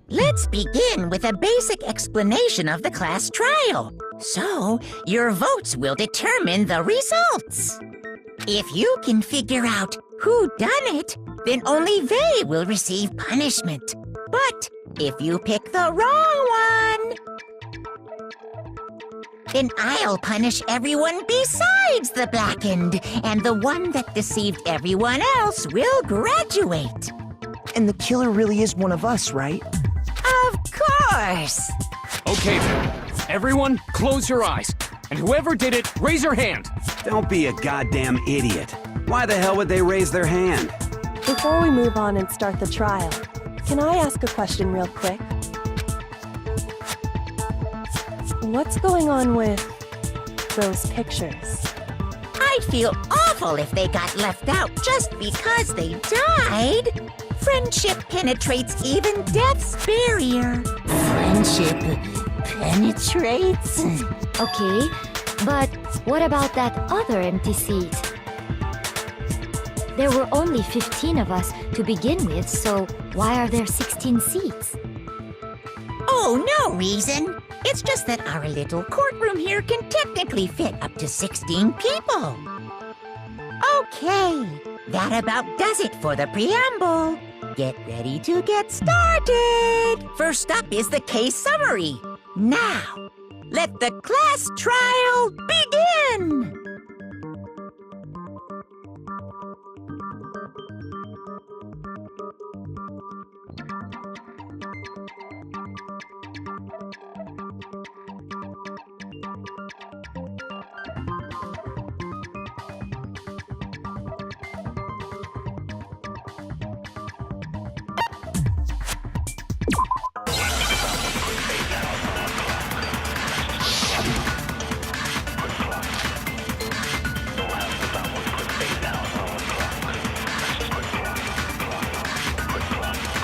Let's begin with a basic explanation of the class trial. So, your votes will determine the results. If you can figure out who done it, then only they will receive punishment. But if you pick the wrong one, then I'll punish everyone besides the blackened, and the one that deceived everyone else will graduate. And the killer really is one of us, right? Of course! Okay then, everyone close your eyes, and whoever did it, raise your hand. Don't be a goddamn idiot. Why the hell would they raise their hand? Before we move on and start the trial, can I ask a question real quick? What's going on with those pictures? I'd feel awful if they got left out just because they died. Friendship penetrates even death's barrier. Friendship penetrates? Okay, but what about that other empty seat? There were only 15 of us to begin with, so why are there 16 seats? Oh, no reason. It's just that our little courtroom here can technically fit up to 16 people. Okay, that about does it for the preamble. Get ready to get started. First up is the case summary. Now, let the class trial begin.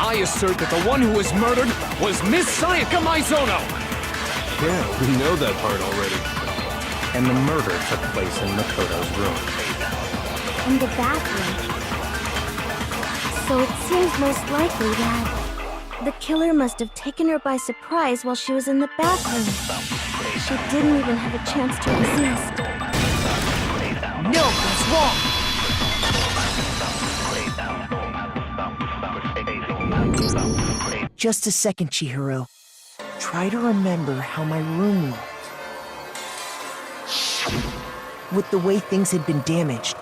I assert that the one who was murdered was Miss Sayaka Maizono! Yeah, we know that part already. And the murder took place in Makoto's room. In the bathroom. So it seems most likely that the killer must have taken her by surprise while she was in the bathroom. She didn't even have a chance to resist. No, that's wrong. Just a second, Chihiro. Try to remember how my room looked. With the way things had been damaged,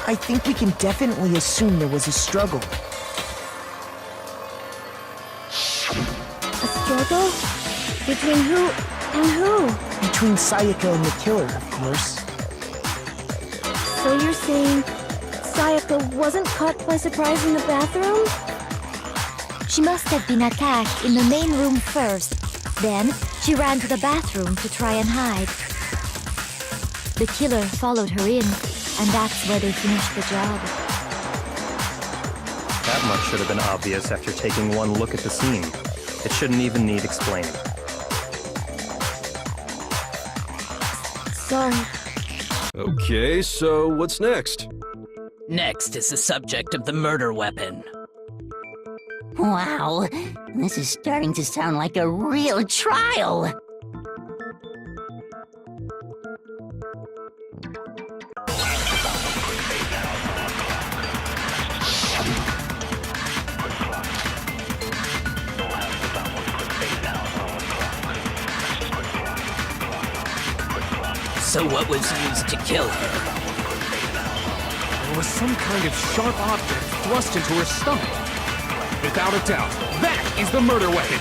I think we can definitely assume there was a struggle. A struggle? Between who and who? Between Sayaka and the killer, of course. So you're saying Sayaka wasn't caught by surprise in the bathroom? She must have been attacked in the main room first. Then, she ran to the bathroom to try and hide. The killer followed her in, and that's where they finished the job. That much should have been obvious after taking one look at the scene. It shouldn't even need explaining. Sorry. Okay, so what's next? Next is the subject of the murder weapon. Wow, this is starting to sound like a real trial. So what was used to kill her? There was some kind of sharp object thrust into her stomach. Without a doubt, that is the murder weapon!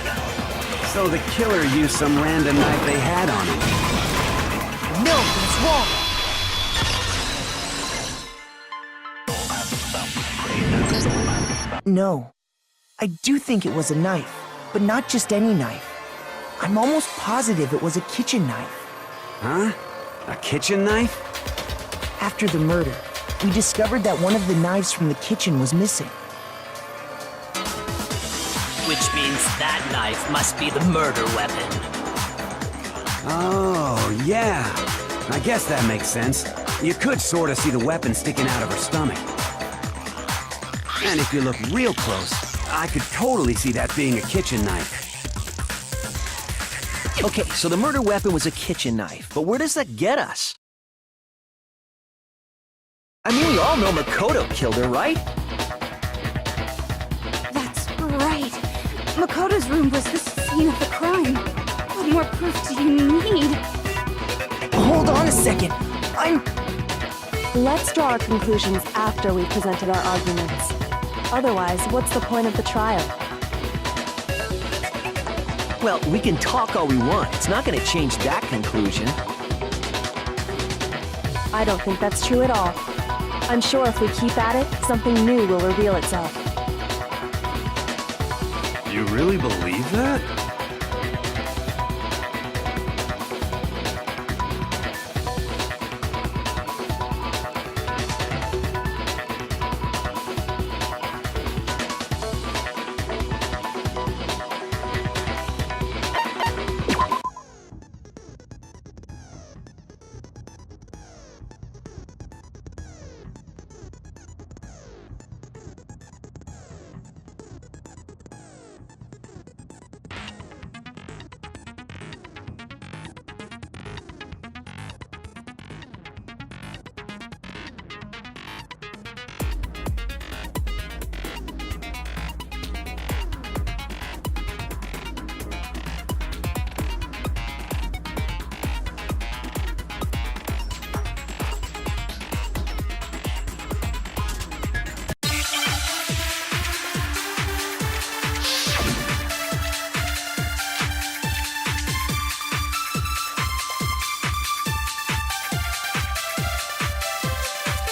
So the killer used some random knife they had on him. No, that's wrong! No. I do think it was a knife, but not just any knife. I'm almost positive it was a kitchen knife. Huh? A kitchen knife? After the murder, we discovered that one of the knives from the kitchen was missing. Which means that knife must be the murder weapon. Oh, yeah. I guess that makes sense. You could sort of see the weapon sticking out of her stomach. And if you look real close, I could totally see that being a kitchen knife. Okay, so the murder weapon was a kitchen knife, but where does that get us? I mean, we all know Makoto killed her, right? That's right. Makoto's room was the scene of the crime. What more proof do you need? Hold on a second. Let's draw our conclusions after we've presented our arguments. Otherwise, what's the point of the trial? Well, we can talk all we want. It's not going to change that conclusion. I don't think that's true at all. I'm sure if we keep at it, something new will reveal itself. You really believe that?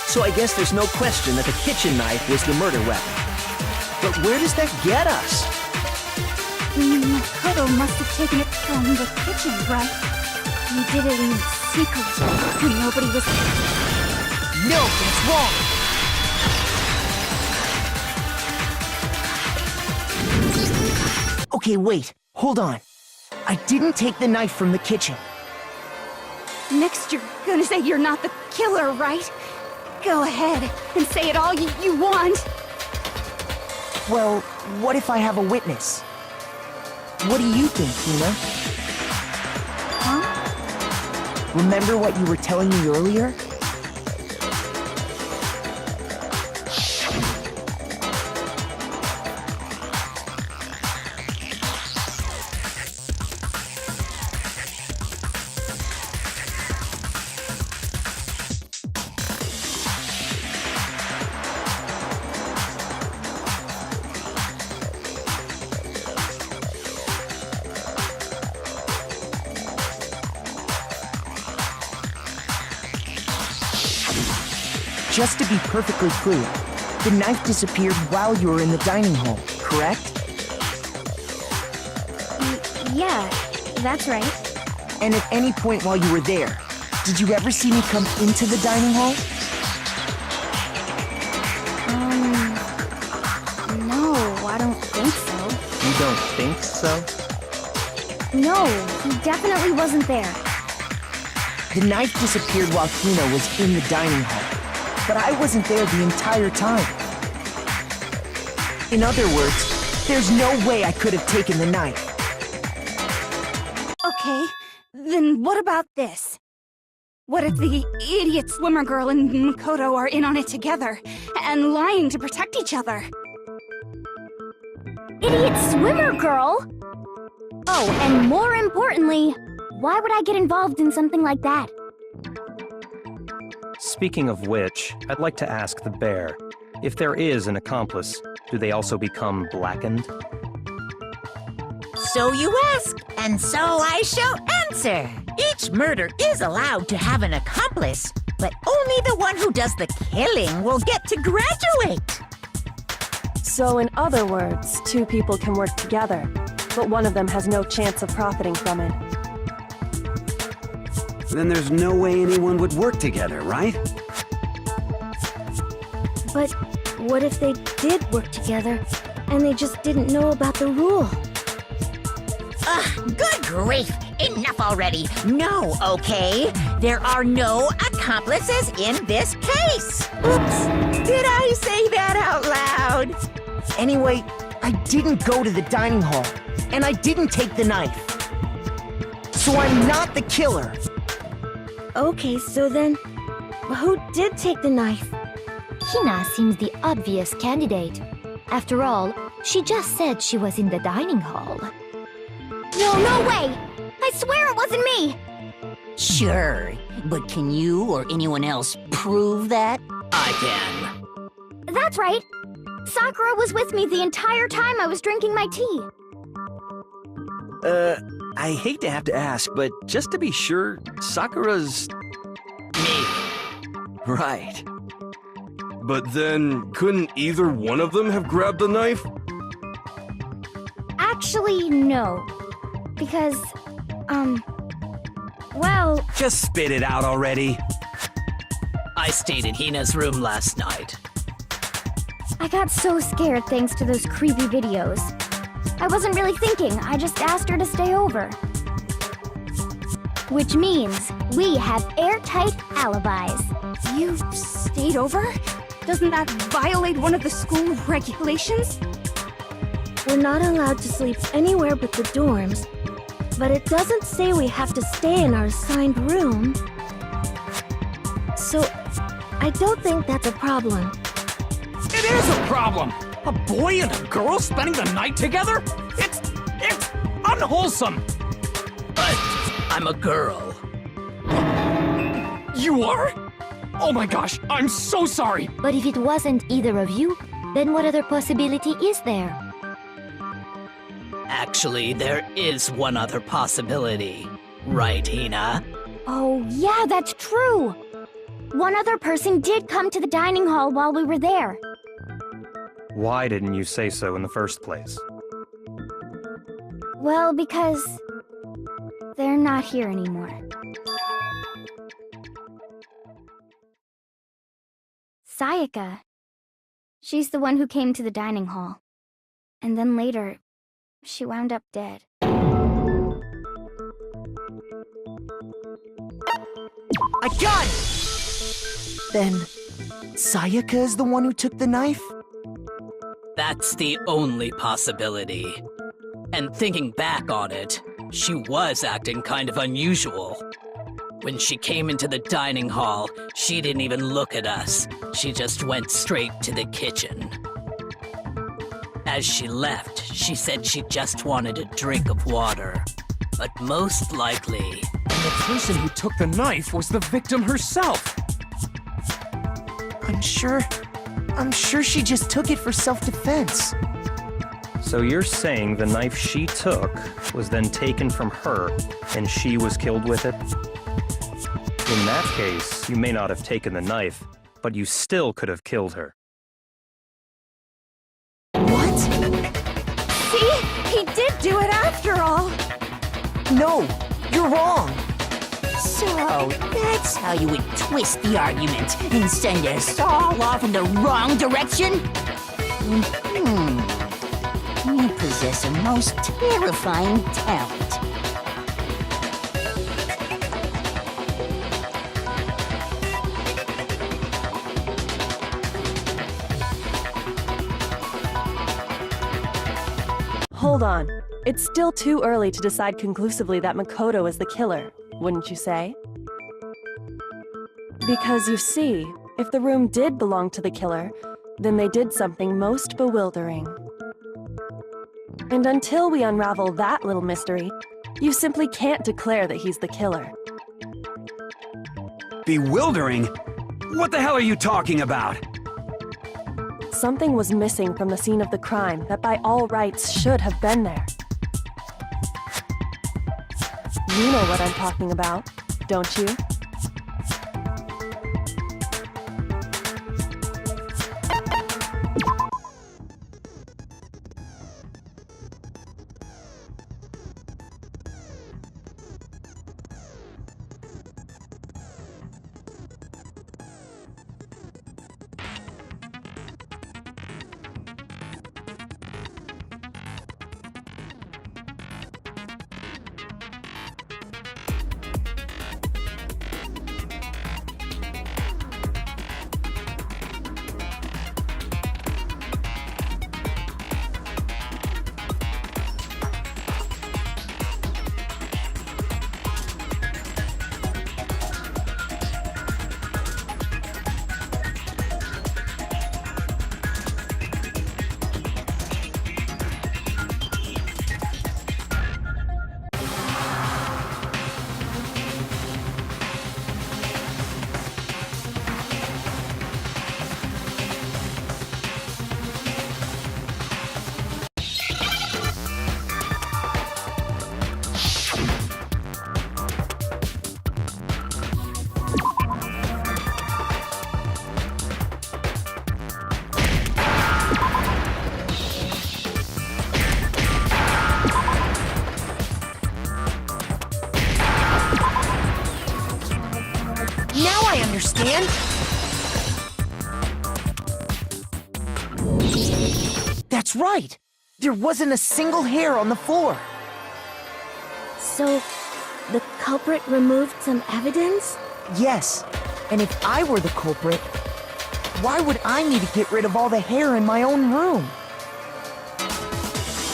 So I guess there's no question that the kitchen knife was the murder weapon. But where does that get us? Makoto must have taken it from the kitchen, right? He did it in secret, when nobody was... No, that's wrong! Okay, wait. Hold on. I didn't take the knife from the kitchen. Next, you're gonna say you're not the killer, right? Go ahead and say it all you want. Well, what if I have a witness? What do you think, Hina? Huh? Remember what you were telling me earlier? Just to be perfectly clear, the knife disappeared while you were in the dining hall, correct? Yeah, that's right. And at any point while you were there, did you ever see me come into the dining hall? No, I don't think so. You don't think so? No, he definitely wasn't there. The knife disappeared while Hina was in the dining hall, but I wasn't there the entire time. In other words, there's no way I could have taken the knife. Okay, then what about this? What if the idiot swimmer girl and Makoto are in on it together, and lying to protect each other? Idiot swimmer girl! Oh, and more importantly, why would I get involved in something like that? Speaking of which, I'd like to ask the bear, if there is an accomplice, do they also become blackened? So you ask, and so I shall answer. Each murder is allowed to have an accomplice, but only the one who does the killing will get to graduate. So in other words, two people can work together, but one of them has no chance of profiting from it. Then there's no way anyone would work together, right? But what if they did work together, and they just didn't know about the rule? Ugh, good grief! Enough already! No, okay? There are no accomplices in this case! Oops! Did I say that out loud? Anyway, I didn't go to the dining hall, and I didn't take the knife. So I'm not the killer. Okay, so then, who did take the knife? Hina seems the obvious candidate. After all, she just said she was in the dining hall. No way! I swear it wasn't me! Sure, but can you or anyone else prove that? I can. That's right! Sakura was with me the entire time I was drinking my tea. I hate to have to ask, but just to be sure, Sakura's... Me. Right. But then, couldn't either one of them have grabbed the knife? Actually, no. Because, well... Just spit it out already. I stayed in Hina's room last night. I got so scared thanks to those creepy videos. I wasn't really thinking, I just asked her to stay over. Which means we have airtight alibis. You stayed over? Doesn't that violate one of the school regulations? We're not allowed to sleep anywhere but the dorms, but it doesn't say we have to stay in our assigned room. So, I don't think that's a problem. It is a problem! A boy and a girl spending the night together? It's unwholesome! But I'm a girl. You are? Oh my gosh, I'm so sorry! But if it wasn't either of you, then what other possibility is there? Actually, there is one other possibility. Right, Hina? Oh, yeah, that's true! One other person did come to the dining hall while we were there. Why didn't you say so in the first place? Well, because... they're not here anymore. Sayaka. She's the one who came to the dining hall. And then later, she wound up dead. I got it! Then, Sayaka is the one who took the knife? That's the only possibility. And thinking back on it, she was acting kind of unusual. When she came into the dining hall, she didn't even look at us. She just went straight to the kitchen. As she left, she said she just wanted a drink of water. But most likely... And the person who took the knife was the victim herself! I'm sure she just took it for self-defense. So you're saying the knife she took was then taken from her, and she was killed with it? In that case, you may not have taken the knife, but you still could have killed her. What? See? He did do it after all! No, you're wrong. So, that's how you would twist the argument and send us all off in the wrong direction? You possess a most terrifying talent. Hold on. It's still too early to decide conclusively that Makoto is the killer, wouldn't you say? Because you see, if the room did belong to the killer, then they did something most bewildering. And until we unravel that little mystery, you simply can't declare that he's the killer. Bewildering? What the hell are you talking about? Something was missing from the scene of the crime that by all rights should have been there. You know what I'm talking about, don't you? hand? That's right! There wasn't a single hair on the floor. So, the culprit removed some evidence? Yes, and if I were the culprit, why would I need to get rid of all the hair in my own room?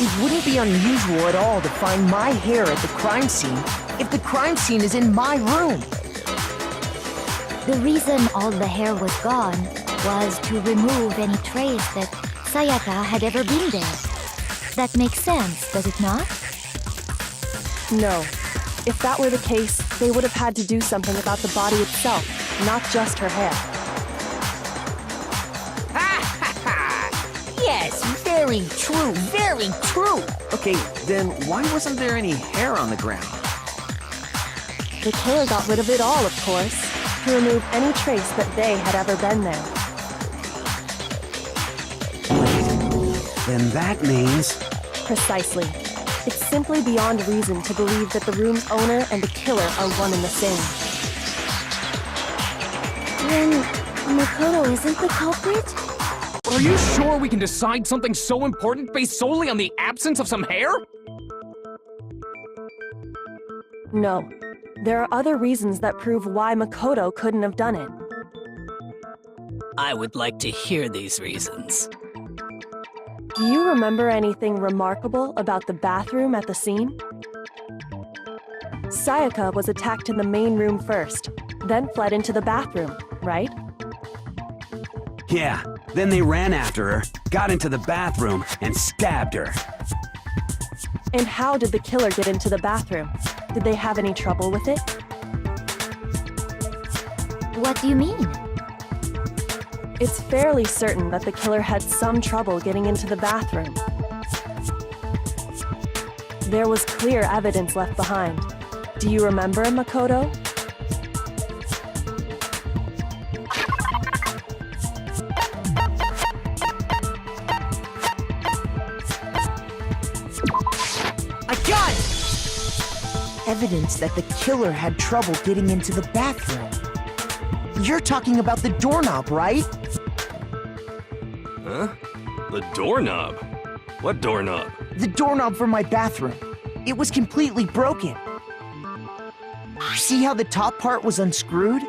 It wouldn't be unusual at all to find my hair at the crime scene if the crime scene is in my room. The reason all the hair was gone was to remove any trace that Sayaka had ever been there. That makes sense, does it not? No. If that were the case, they would have had to do something about the body itself, not just her hair. Yes, very true, very true. Okay, then why wasn't there any hair on the ground? The killer got rid of it all, of course, to remove any trace that they had ever been there. Then that means... Precisely. It's simply beyond reason to believe that the room's owner and the killer are one and the same. Then, Makoto isn't the culprit? Are you sure we can decide something so important based solely on the absence of some hair? No. There are other reasons that prove why Makoto couldn't have done it. I would like to hear these reasons. Do you remember anything remarkable about the bathroom at the scene? Sayaka was attacked in the main room first, then fled into the bathroom, right? Yeah, then they ran after her, got into the bathroom, and stabbed her. And how did the killer get into the bathroom? Did they have any trouble with it? What do you mean? It's fairly certain that the killer had some trouble getting into the bathroom. There was clear evidence left behind. Do you remember, Makoto? I got it! Evidence that the killer had trouble getting into the bathroom. You're talking about the doorknob, right? Huh? The doorknob? What doorknob? The doorknob for my bathroom. It was completely broken. See how the top part was unscrewed?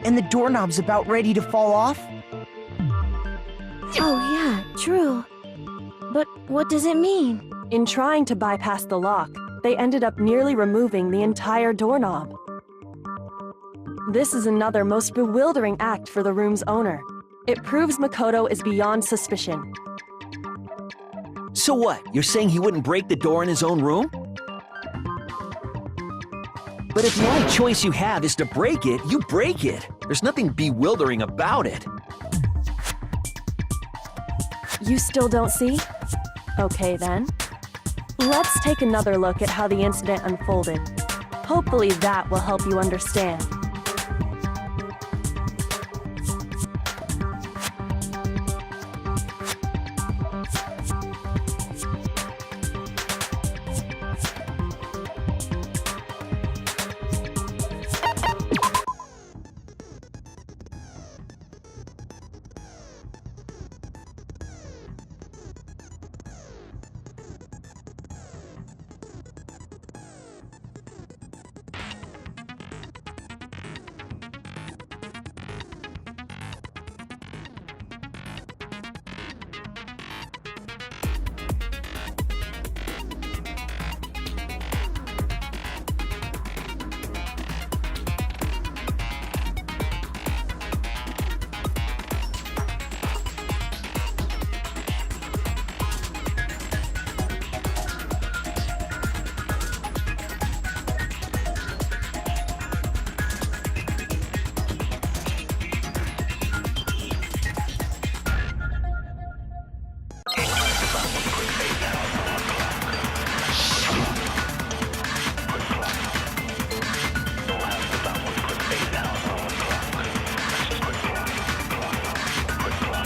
And the doorknob's about ready to fall off? Oh yeah, true. But what does it mean? In trying to bypass the lock, they ended up nearly removing the entire doorknob. This is another most bewildering act for the room's owner. It proves Makoto is beyond suspicion. So what? You're saying he wouldn't break the door in his own room? But if the only choice you have is to break it, you break it. There's nothing bewildering about it. You still don't see? Okay then. Let's take another look at how the incident unfolded. Hopefully that will help you understand.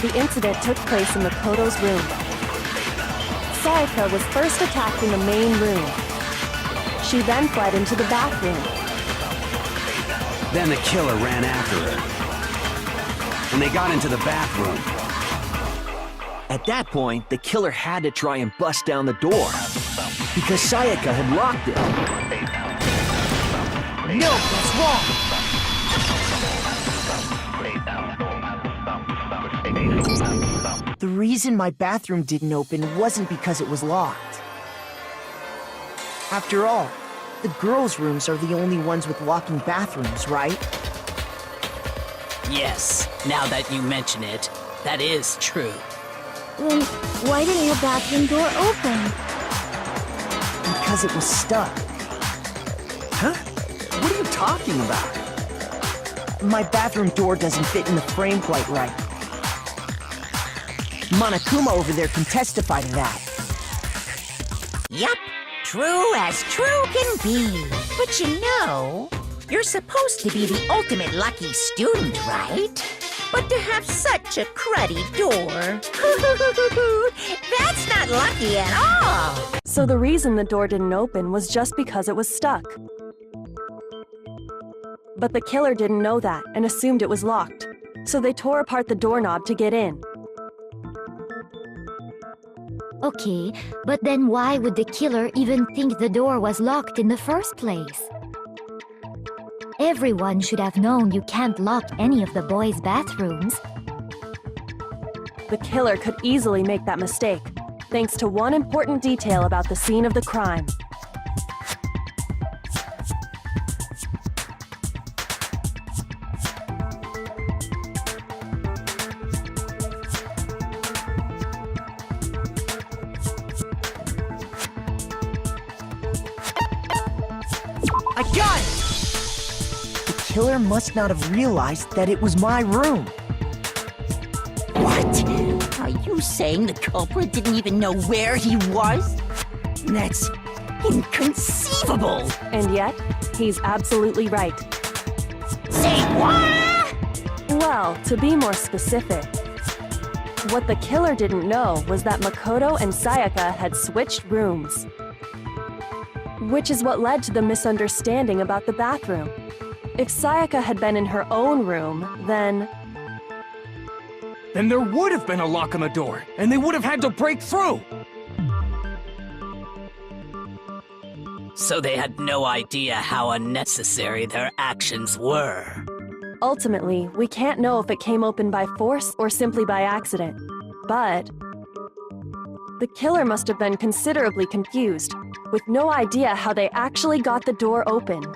The incident took place in Makoto's room. Sayaka was first attacked in the main room. She then fled into the bathroom. Then the killer ran after her. and they got into the bathroom. At that point, the killer had to try and bust down the door. Because Sayaka had locked it. No, that's wrong. The reason my bathroom didn't open wasn't because it was locked. After all, the girls' rooms are the only ones with locking bathrooms, right? Yes, now that you mention it, that is true. Then why didn't your bathroom door open? Because it was stuck. Huh? What are you talking about? My bathroom door doesn't fit in the frame quite right. Monokuma over there can testify to that. Yup, true as true can be. But you know, you're supposed to be the ultimate lucky student, right? But to have such a cruddy door, that's not lucky at all. So the reason the door didn't open was just because it was stuck. But the killer didn't know that and assumed it was locked. So they tore apart the doorknob to get in. Okay, but then why would the killer even think the door was locked in the first place? Everyone should have known you can't lock any of the boys' bathrooms. The killer could easily make that mistake, thanks to one important detail about the scene of the crime. I got it! The killer must not have realized that it was my room. What? Are you saying the culprit didn't even know where he was? That's inconceivable! And yet, he's absolutely right. Say what? Well, to be more specific, what the killer didn't know was that Makoto and Sayaka had switched rooms. Which is what led to the misunderstanding about the bathroom. If Sayaka had been in her own room, then Then there would have been a lock on the door, and they would have had to break through! So they had no idea how unnecessary their actions were. ultimately, we can't know if it came open by force or simply by accident. But the killer must have been considerably confused, with no idea how they actually got the door opened.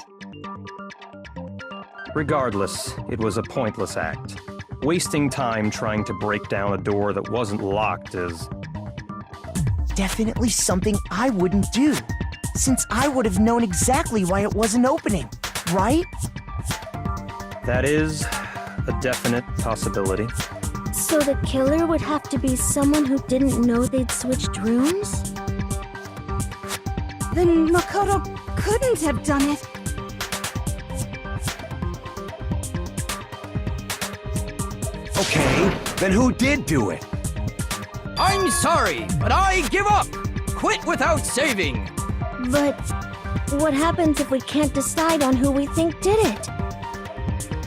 Regardless, it was a pointless act. Wasting time trying to break down a door that wasn't locked is definitely something I wouldn't do, since I would have known exactly why it wasn't opening, right? That is a definite possibility. So the killer would have to be someone who didn't know they'd switched rooms? Then Makoto couldn't have done it. Okay, then who did do it? I'm sorry, but I give up! Quit without saving! But what happens if we can't decide on who we think did it?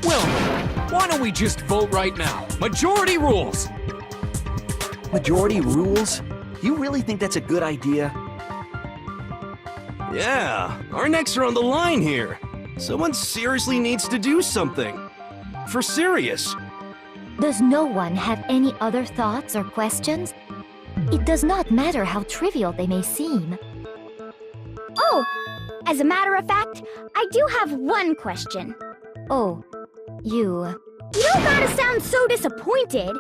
Well, why don't we just vote right now? Majority rules! Majority rules? You really think that's a good idea? Yeah, our necks are on the line here. Someone seriously needs to do something. For serious. Does no one have any other thoughts or questions? It does not matter how trivial they may seem. Oh, as a matter of fact, I do have one question. Oh, you... You don't gotta sound so disappointed.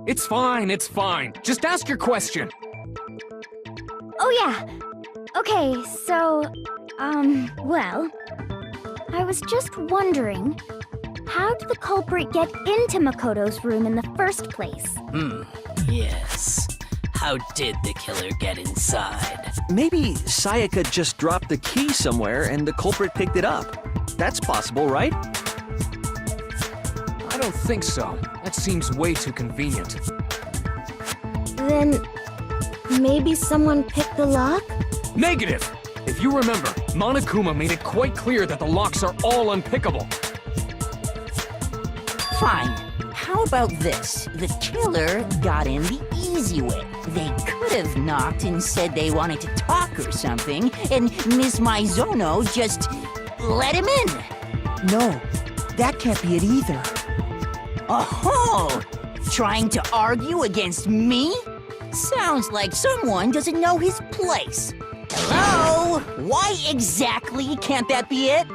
It's fine, it's fine. Just ask your question. Oh yeah. Okay, so, well, I was just wondering, how did the culprit get into Makoto's room in the first place? Yes. How did the killer get inside? Maybe Sayaka just dropped the key somewhere and the culprit picked it up. That's possible, right? I don't think so. That seems way too convenient. Then, maybe someone picked the lock? Negative! If you remember, Monokuma made it quite clear that the locks are all unpickable. Fine. How about this? The killer got in the easy way. They could have knocked and said they wanted to talk or something, and Miss Maizono just let him in. No, that can't be it either. Oh, trying to argue against me? Sounds like someone doesn't know his place. Hello? Why exactly can't that be it?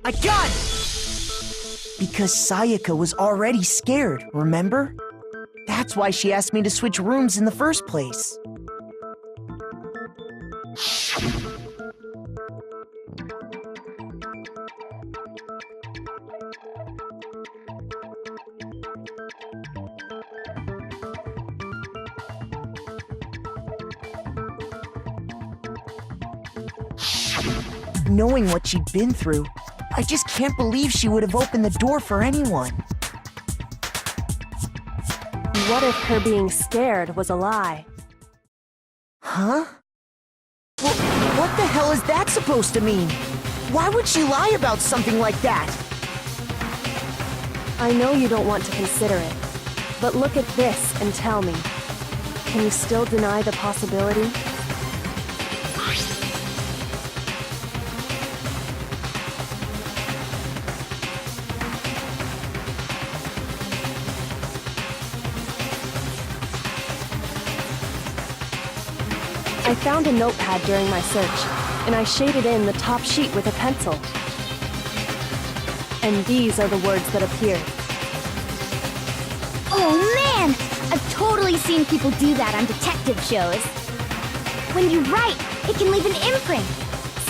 I got it! Because Sayaka was already scared, remember? That's why she asked me to switch rooms in the first place. Knowing what she'd been through, I just can't believe she would have opened the door for anyone. What if her being scared was a lie? Huh? Well, what the hell is that supposed to mean? Why would she lie about something like that? I know you don't want to consider it, but look at this and tell me. Can you still deny the possibility? I found a notepad during my search, and I shaded in the top sheet with a pencil. And these are the words that appeared. Oh man! I've totally seen people do that on detective shows. When you write, it can leave an imprint.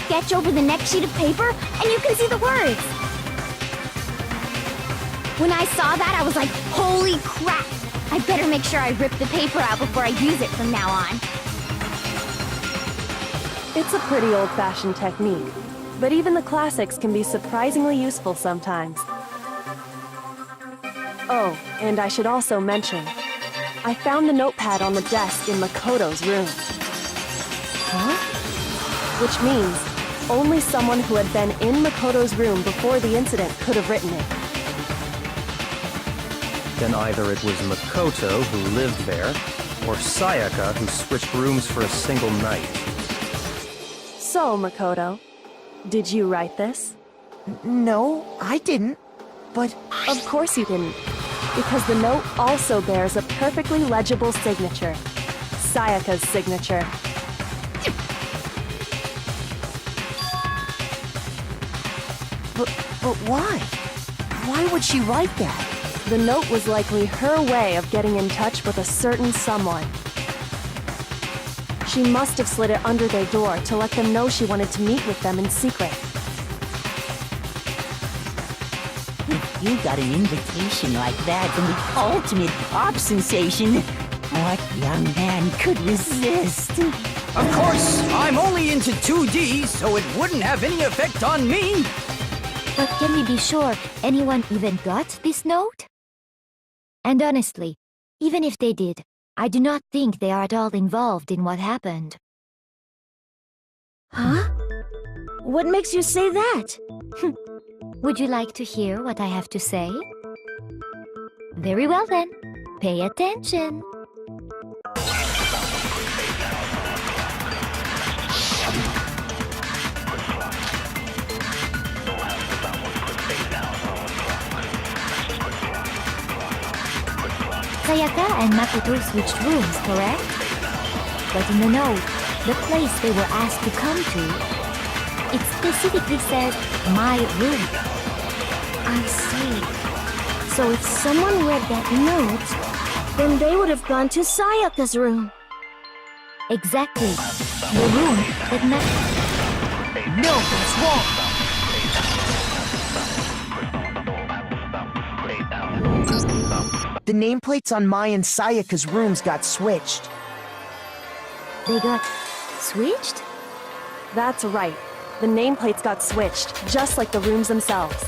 Sketch over the next sheet of paper, and you can see the words. When I saw that, I was like, holy crap! I better make sure I rip the paper out before I use it from now on. It's a pretty old-fashioned technique, but even the classics can be surprisingly useful sometimes. Oh, and I should also mention, I found the notepad on the desk in Makoto's room. Huh? Which means only someone who had been in Makoto's room before the incident could have written it. Then either it was Makoto who lived there, or Sayaka who switched rooms for a single night. So, Makoto, did you write this? No, I didn't. But of course you didn't, because the note also bears a perfectly legible signature. Sayaka's signature. But why? Why would she write that? The note was likely her way of getting in touch with a certain someone. She must have slid it under their door to let them know she wanted to meet with them in secret. If you got an invitation like that from the ultimate pop sensation, what young man could resist? Of course, I'm only into 2D, so it wouldn't have any effect on me. But can we be sure anyone even got this note? And honestly, even if they did, I do not think they are at all involved in what happened. Huh? What makes you say that? Would you like to hear what I have to say? Very well then, pay attention. Sayaka and Makoto switched rooms, correct? But in the note, the place they were asked to come to, it specifically said, my room. I see. So if someone read that note, then they would have gone to Sayaka's room. Exactly. The room that No, that's wrong! The nameplates on Mai and Sayaka's rooms got switched. They got switched? That's right. The nameplates got switched, just like the rooms themselves.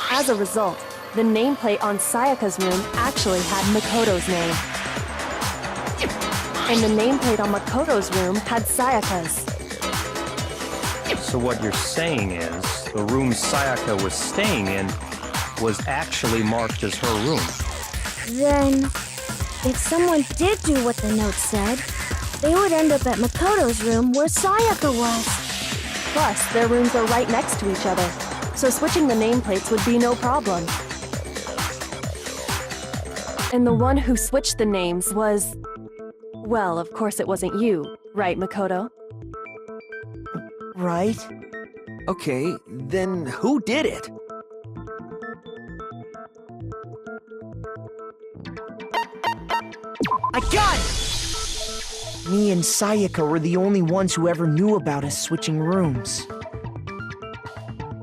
As a result, the nameplate on Sayaka's room actually had Makoto's name. And the nameplate on Makoto's room had Sayaka's. So what you're saying is, the room Sayaka was staying in was actually marked as her room. Then, if someone did do what the note said, they would end up at Makoto's room where Sayaka was. Plus, their rooms are right next to each other, so switching the nameplates would be no problem. And the one who switched the names was... Well, of course it wasn't you, right, Makoto? Right? Okay, then who did it? I got it! Me and Sayaka were the only ones who ever knew about us switching rooms.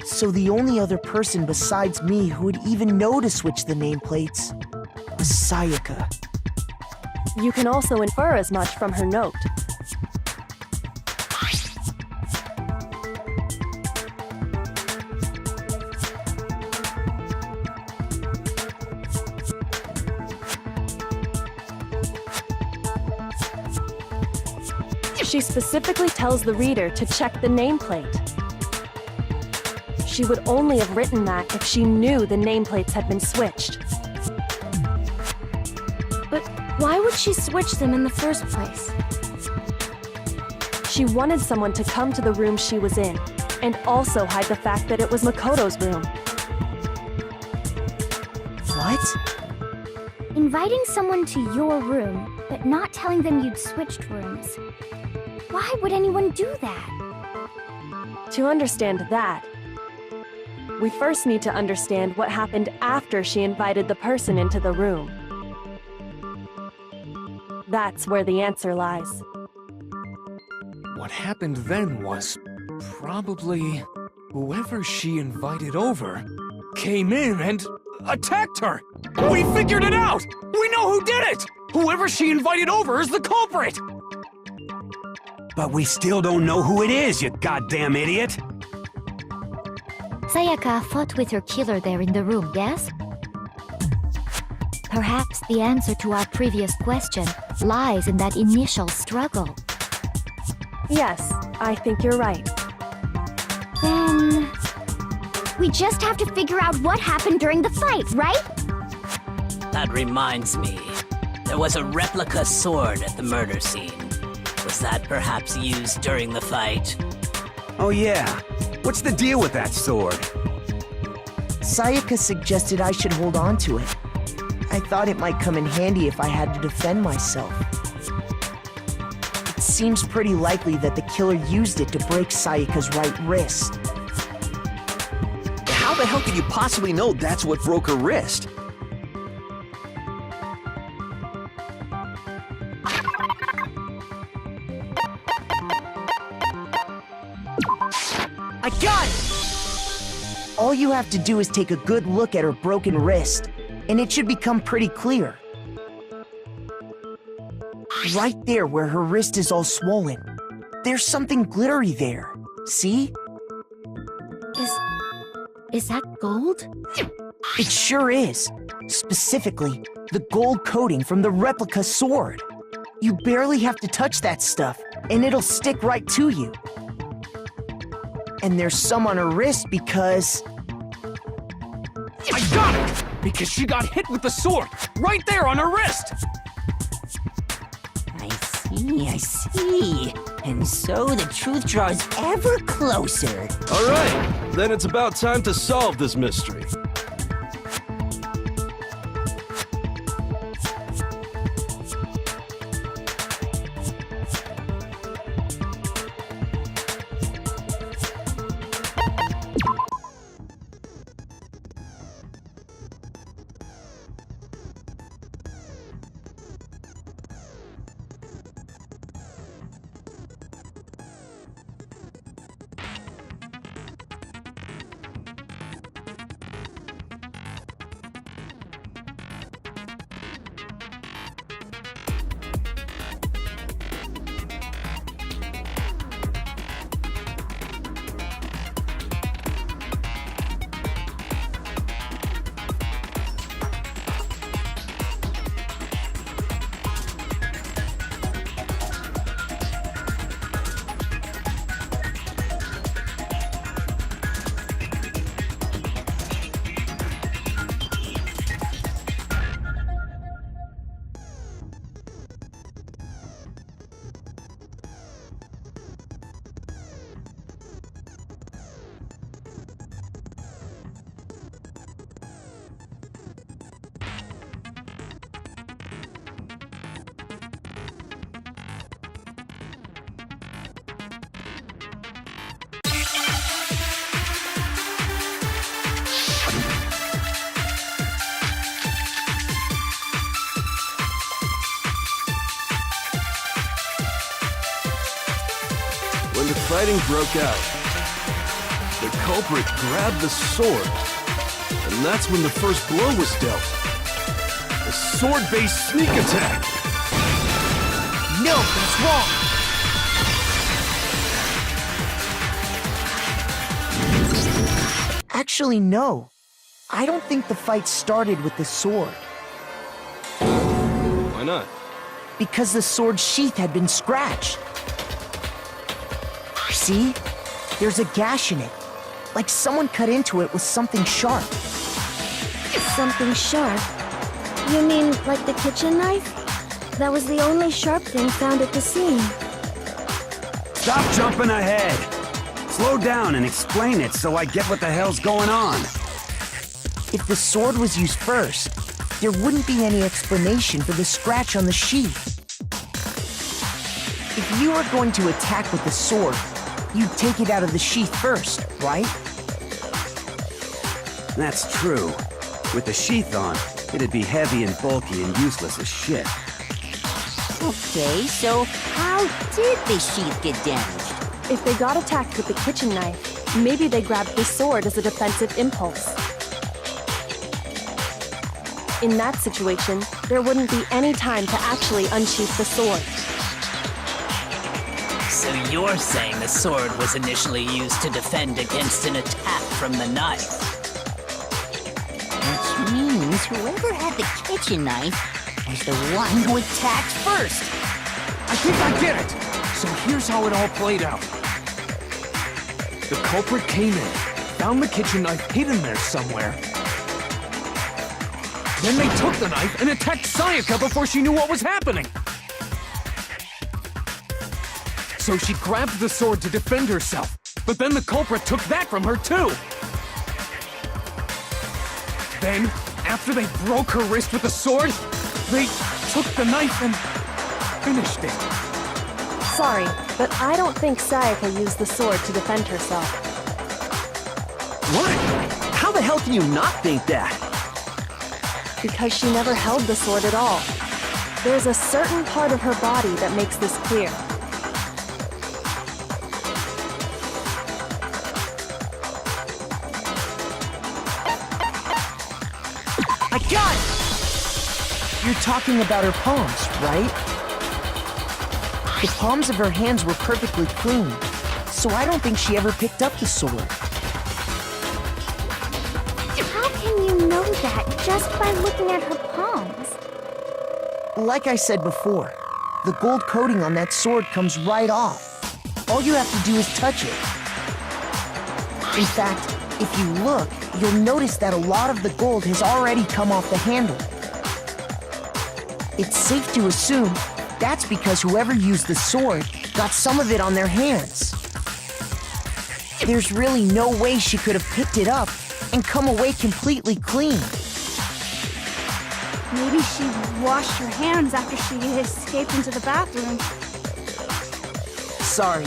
So the only other person besides me who would even know to switch the nameplates was Sayaka. You can also infer as much from her note. She specifically tells the reader to check the nameplate. She would only have written that if she knew the nameplates had been switched. But why would she switch them in the first place? She wanted someone to come to the room she was in, and also hide the fact that it was Makoto's room. What? Inviting someone to your room, but not telling them you'd switched rooms. Why would anyone do that? To understand that, we first need to understand what happened after she invited the person into the room. That's where the answer lies. What happened then was probably whoever she invited over came in and attacked her. We figured it out! We know who did it! Whoever she invited over is the culprit! But we still don't know who it is, you goddamn idiot! Sayaka fought with her killer there in the room, yes? Perhaps the answer to our previous question lies in that initial struggle. Yes, I think you're right. Then... we just have to figure out what happened during the fight, right? That reminds me. There was a replica sword at the murder scene. Was that perhaps used during the fight? Oh yeah. What's the deal with that sword? Sayaka suggested I should hold on to it. I thought it might come in handy if I had to defend myself. It seems pretty likely that the killer used it to break Sayaka's right wrist. How the hell could you possibly know that's what broke her wrist? I got it! All you have to do is take a good look at her broken wrist, and it should become pretty clear. Right there where her wrist is all swollen, there's something glittery there. See? Is that gold? It sure is. Specifically, the gold coating from the replica sword. You barely have to touch that stuff, and it'll stick right to you. And there's some on her wrist because... I got it! Because she got hit with the sword, right there on her wrist! I see. And so the truth draws ever closer. All right, then it's about time to solve this mystery. when the fighting broke out. The culprit grabbed the sword, and that's when the first blow was dealt. A sword-based sneak attack! No, that's wrong! Actually, no. I don't think the fight started with the sword. Why not? Because the sword's sheath had been scratched. See? There's a gash in it. Like someone cut into it with something sharp. Something sharp? You mean like the kitchen knife? That was the only sharp thing found at the scene. Stop jumping ahead! Slow down and explain it so I get what the hell's going on. If the sword was used first, there wouldn't be any explanation for the scratch on the sheath. If you were going to attack with the sword, you'd take it out of the sheath first, right? That's true. With the sheath on, it'd be heavy and bulky and useless as shit. Okay, so how did the sheath get damaged? If they got attacked with the kitchen knife, maybe they grabbed the sword as a defensive impulse. In that situation, there wouldn't be any time to actually unsheath the sword. So you're saying the sword was initially used to defend against an attack from the knife? Which means whoever had the kitchen knife was the one who attacked first. I think I get it! So here's how it all played out. The culprit came in, found the kitchen knife hidden there somewhere. Then they took the knife and attacked Sayaka before she knew what was happening. So she grabbed the sword to defend herself, but then the culprit took that from her too. Then, after they broke her wrist with the sword, they took the knife and finished it. Sorry, but I don't think Sayaka used the sword to defend herself. What? How the hell can you not think that? Because she never held the sword at all. There's a certain part of her body that makes this clear. I got it! You're talking about her palms, right? The palms of her hands were perfectly clean, so I don't think she ever picked up the sword. How can you know that just by looking at her palms? Like I said before, the gold coating on that sword comes right off. All you have to do is touch it. In fact, if you look, you'll notice that a lot of the gold has already come off the handle. It's safe to assume that's because whoever used the sword got some of it on their hands. There's really no way she could have picked it up and come away completely clean. Maybe she washed her hands after she escaped into the bathroom. Sorry,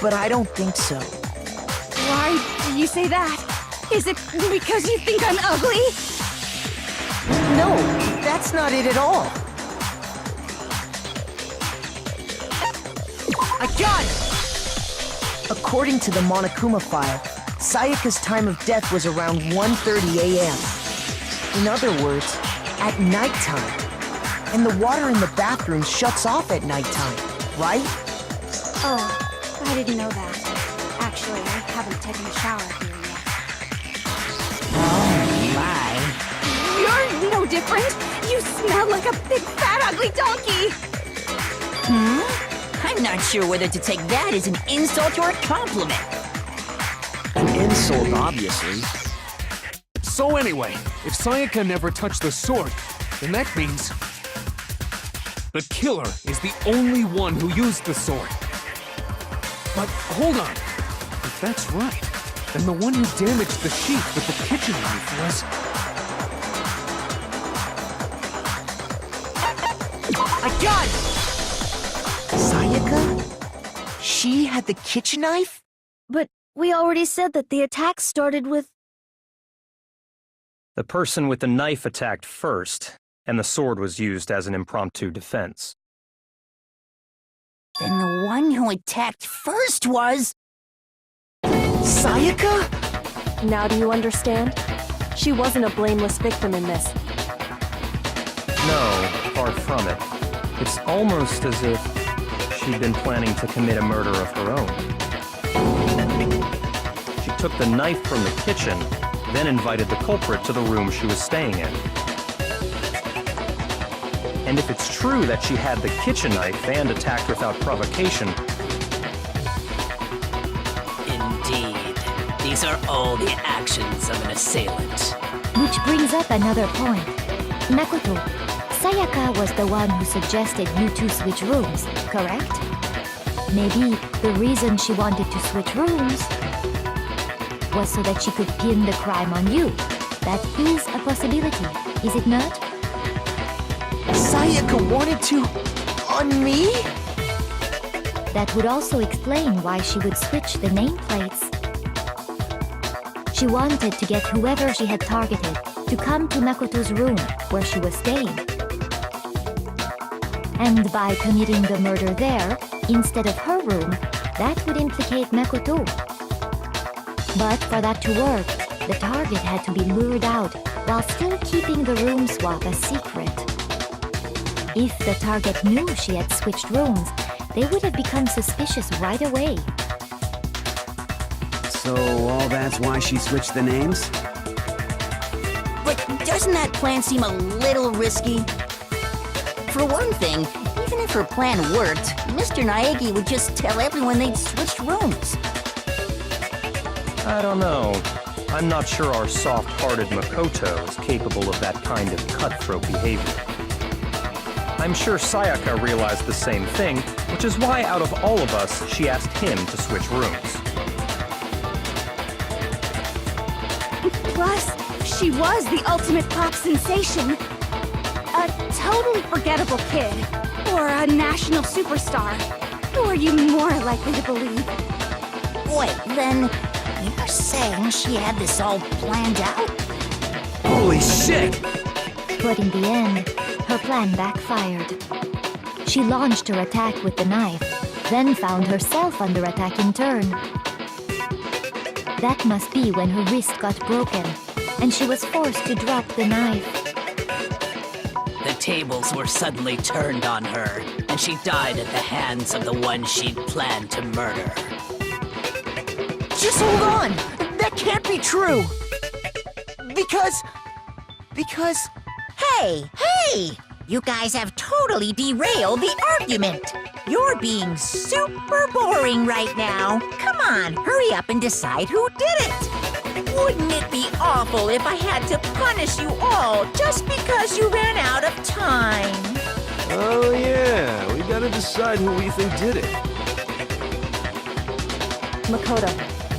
but I don't think so. Why do you say that? Is it because you think I'm ugly? No, that's not it at all. I got it! According to the Monokuma file, Sayaka's time of death was around 1:30 a.m. In other words, at nighttime. And the water in the bathroom shuts off at nighttime, right? Oh, I didn't know that. Actually, I haven't taken a shower here yet. Oh my. You're no different! You smell like a big fat ugly donkey! I'm not sure whether to take that as an insult or a compliment. An insult, obviously. So anyway, if Sayaka never touched the sword, then that means the killer is the only one who used the sword. But hold on. If that's right, then the one who damaged the sheath with the kitchen knife was... I got it! Sayaka? She had the kitchen knife? But we already said that the attack started with... The person with the knife attacked first, and the sword was used as an impromptu defense. Then the one who attacked first was... Sayaka? Now do you understand? She wasn't a blameless victim in this. No, far from it. It's almost as if she'd been planning to commit a murder of her own. She took the knife from the kitchen, then invited the culprit to the room she was staying in. And if it's true that she had the kitchen knife and attacked without provocation... Indeed. These are all the actions of an assailant. Which brings up another point. Makoto, Sayaka was the one who suggested you two switch rooms, correct? Maybe the reason she wanted to switch rooms was so that she could pin the crime on you. That is a possibility, is it not? Sayaka wanted to... on me? That would also explain why she would switch the nameplates. She wanted to get whoever she had targeted to come to Makoto's room where she was staying. And by committing the murder there, instead of her room, that would implicate Makoto. But for that to work, the target had to be lured out while still keeping the room swap a secret. If the target knew she had switched rooms, they would have become suspicious right away. So all that's why she switched the names? But doesn't that plan seem a little risky? For one thing, even if her plan worked, Mr. Naegi would just tell everyone they'd switched rooms. I don't know. I'm not sure our soft-hearted Makoto is capable of that kind of cutthroat behavior. I'm sure Sayaka realized the same thing, which is why out of all of us, she asked him to switch rooms. Plus, she was the ultimate pop sensation. A totally forgettable kid. Or a national superstar. Who are you more likely to believe? Wait, then you're saying she had this all planned out? Holy shit! But in the end, her plan backfired. She launched her attack with the knife, then found herself under attack in turn. That must be when her wrist got broken, and she was forced to drop the knife. The tables were suddenly turned on her, and she died at the hands of the one she'd planned to murder. Just hold on! That can't be true! Because... Hey! You guys have totally derailed the argument. You're being super boring right now. Come on, hurry up and decide who did it. Wouldn't it be awful if I had to punish you all just because you ran out of time? Oh yeah, we gotta decide who we think did it. Makoto,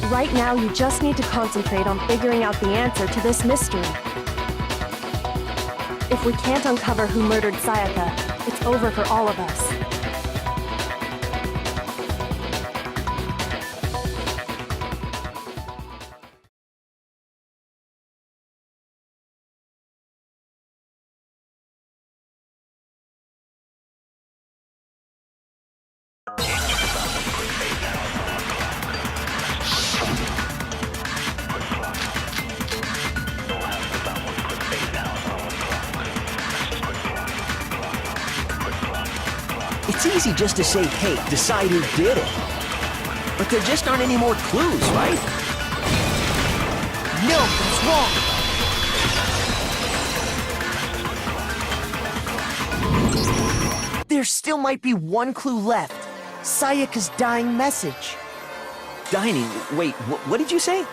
right now you just need to concentrate on figuring out the answer to this mystery. If we can't uncover who murdered Sayaka, it's over for all of us. It's easy just to say, hey, decide who did it. But there just aren't any more clues, right? No, that's wrong! There still might be one clue left. Sayaka's dying message. Dining? Wait, what did you say?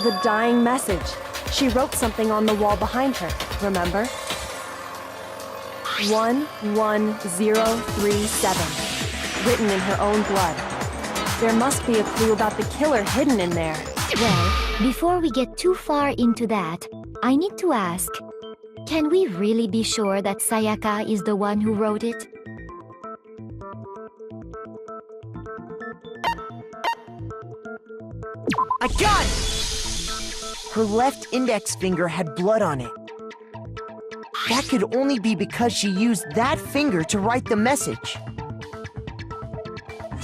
The dying message. She wrote something on the wall behind her, remember? 11037, written in her own blood. There must be a clue about the killer hidden in there. Well, before we get too far into that, I need to ask, can we really be sure that Sayaka is the one who wrote it? I got it! Her left index finger had blood on it. That could only be because she used that finger to write the message.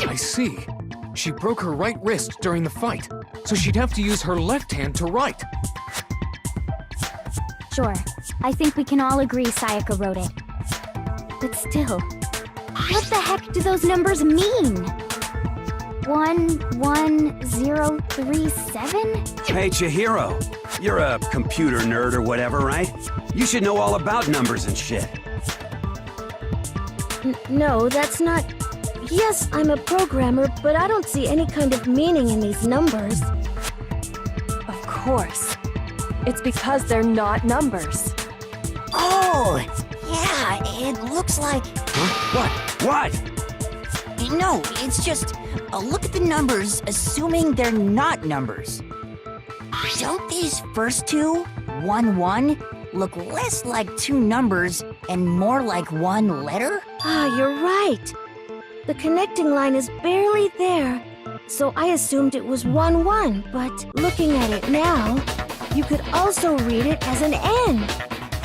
I see. She broke her right wrist during the fight, so she'd have to use her left hand to write. Sure, I think we can all agree Sayaka wrote it. But still, what the heck do those numbers mean? 11037? Hey, Chihiro. You're a computer nerd or whatever, right? You should know all about numbers and shit. No, that's not... Yes, I'm a programmer, but I don't see any kind of meaning in these numbers. Of course. It's because they're not numbers. Oh, yeah, it looks like... Huh? What? No, it's just a look at the numbers, assuming they're not numbers. Don't these first two, 1-1, look less like two numbers and more like one letter? Ah, you're right. The connecting line is barely there, so I assumed it was 1-1, but looking at it now, you could also read it as an N.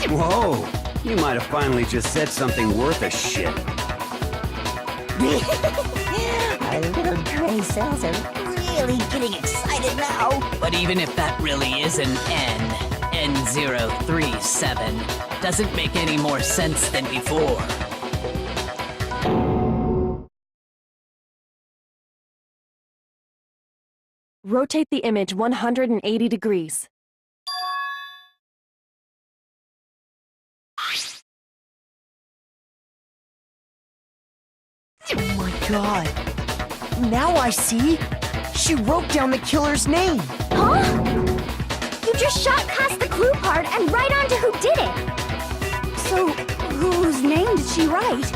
Whoa, you might have finally just said something worth a shit. Our little gray cells are really getting excited now. But even if that really is an N037, doesn't make any more sense than before. Rotate the image 180 degrees. Oh my god. Now I see. She wrote down the killer's name. Huh? You just shot past the clue part and right onto who did it. So, whose name did she write?